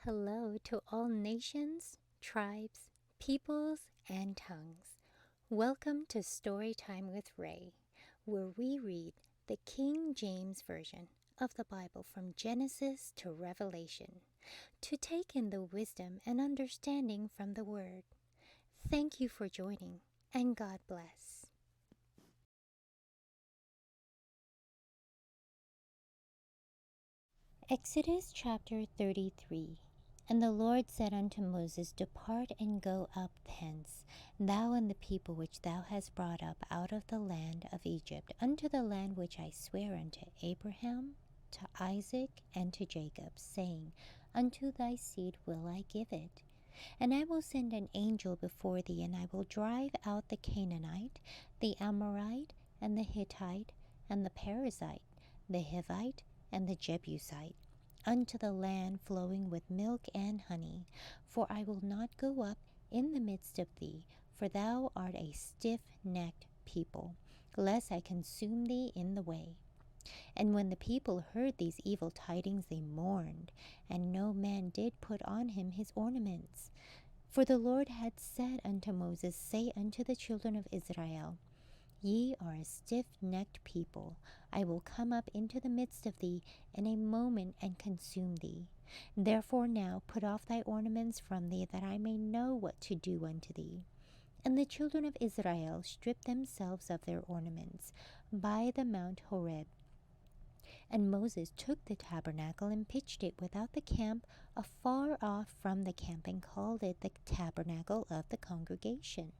Hello to all nations, tribes, peoples, and tongues. Welcome to Storytime with Ray, where we read the King James Version of the Bible from Genesis to Revelation, to take in the wisdom and understanding from the Word. Thank you for joining, and God bless. Exodus chapter 33. And the Lord said unto Moses, Depart and go up hence, thou and the people which thou hast brought up out of the land of Egypt, unto the land which I swear unto Abraham, to Isaac, and to Jacob, saying, Unto thy seed will I give it. And I will send an angel before thee, and I will drive out the Canaanite, the Amorite, and the Hittite, and the Perizzite, the Hivite, and the Jebusite, unto the land flowing with milk and honey. For I will not go up in the midst of thee, for thou art a stiff-necked people, lest I consume thee in the way. And when the people heard these evil tidings, they mourned, and no man did put on him his ornaments. For the Lord had said unto Moses, Say unto the children of Israel, Ye are a stiff-necked people. I will come up into the midst of thee in a moment and consume thee. Therefore now put off thy ornaments from thee, that I may know what to do unto thee. And the children of Israel stripped themselves of their ornaments by the Mount Horeb. And Moses took the tabernacle and pitched it without the camp, afar off from the camp, and called it the tabernacle of the congregation.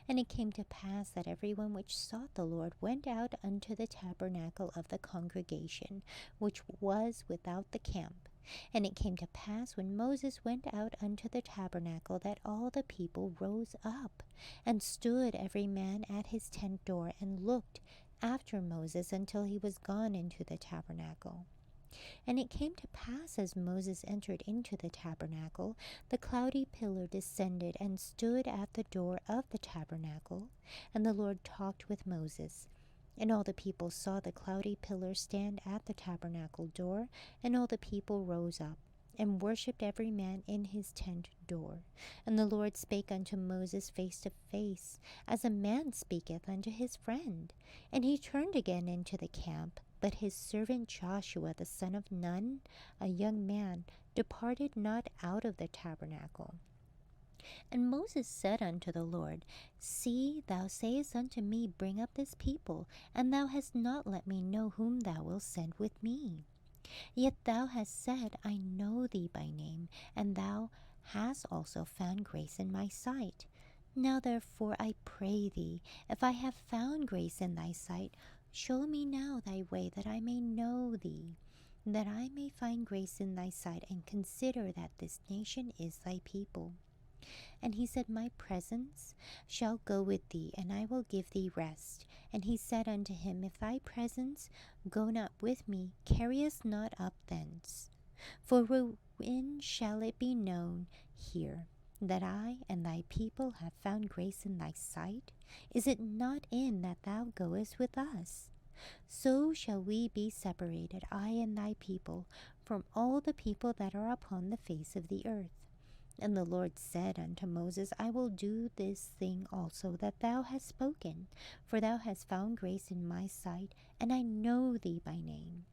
And it came to pass that everyone which sought the Lord went out unto the tabernacle of the congregation, which was without the camp. And it came to pass, when Moses went out unto the tabernacle, that all the people rose up, and stood every man at his tent door, and looked after Moses until he was gone into the tabernacle. And it came to pass, as Moses entered into the tabernacle, the cloudy pillar descended and stood at the door of the tabernacle, and the Lord talked with Moses. And all the people saw the cloudy pillar stand at the tabernacle door, and all the people rose up, and worshipped every man in his tent door. And the Lord spake unto Moses face to face, as a man speaketh unto his friend. And he turned again into the camp, but his servant Joshua the son of Nun, a young man, departed not out of the tabernacle. And Moses said unto the Lord, See, thou sayest unto me, Bring up this people, and thou hast not let me know whom thou wilt send with me. Yet thou hast said, I know thee by name, and thou hast also found grace in my sight. Now therefore I pray thee, if I have found grace in thy sight, show me now thy way, that I may know thee, that I may find grace in thy sight, and consider that this nation is thy people. And he said, My presence shall go with thee, and I will give thee rest. And he said unto him, If thy presence go not with me, carry us not up thence. For when shall it be known here that I and thy people have found grace in thy sight? Is it not in that thou goest with us? So shall we be separated, I and thy people, from all the people that are upon the face of the earth. And the Lord said unto Moses, I will do this thing also that thou hast spoken, for thou hast found grace in my sight, and I know thee by name.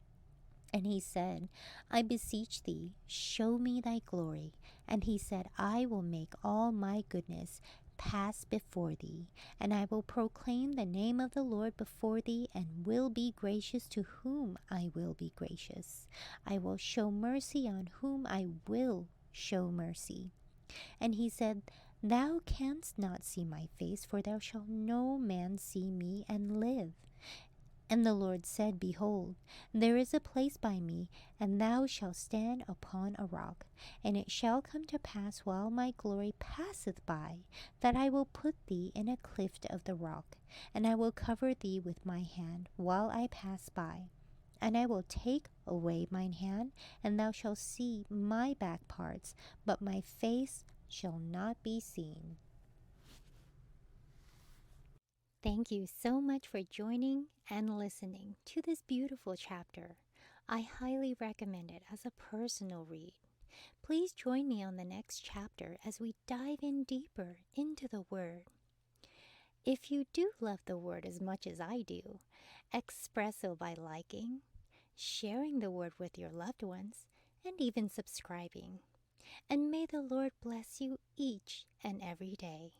And he said, I beseech thee, show me thy glory. And he said, I will make all my goodness pass before thee, and I will proclaim the name of the Lord before thee, and will be gracious to whom I will be gracious. I will show mercy on whom I will show mercy. And he said, Thou canst not see my face, for there shall no man see me and live. And the Lord said, Behold, there is a place by me, and thou shalt stand upon a rock. And it shall come to pass, while my glory passeth by, that I will put thee in a cleft of the rock, and I will cover thee with my hand while I pass by. And I will take away mine hand, and thou shalt see my back parts, but my face shall not be seen. Thank you so much for joining and listening to this beautiful chapter. I highly recommend it as a personal read. Please join me on the next chapter as we dive in deeper into the Word. If you do love the Word as much as I do, express so by liking, sharing the Word with your loved ones, and even subscribing. And may the Lord bless you each and every day.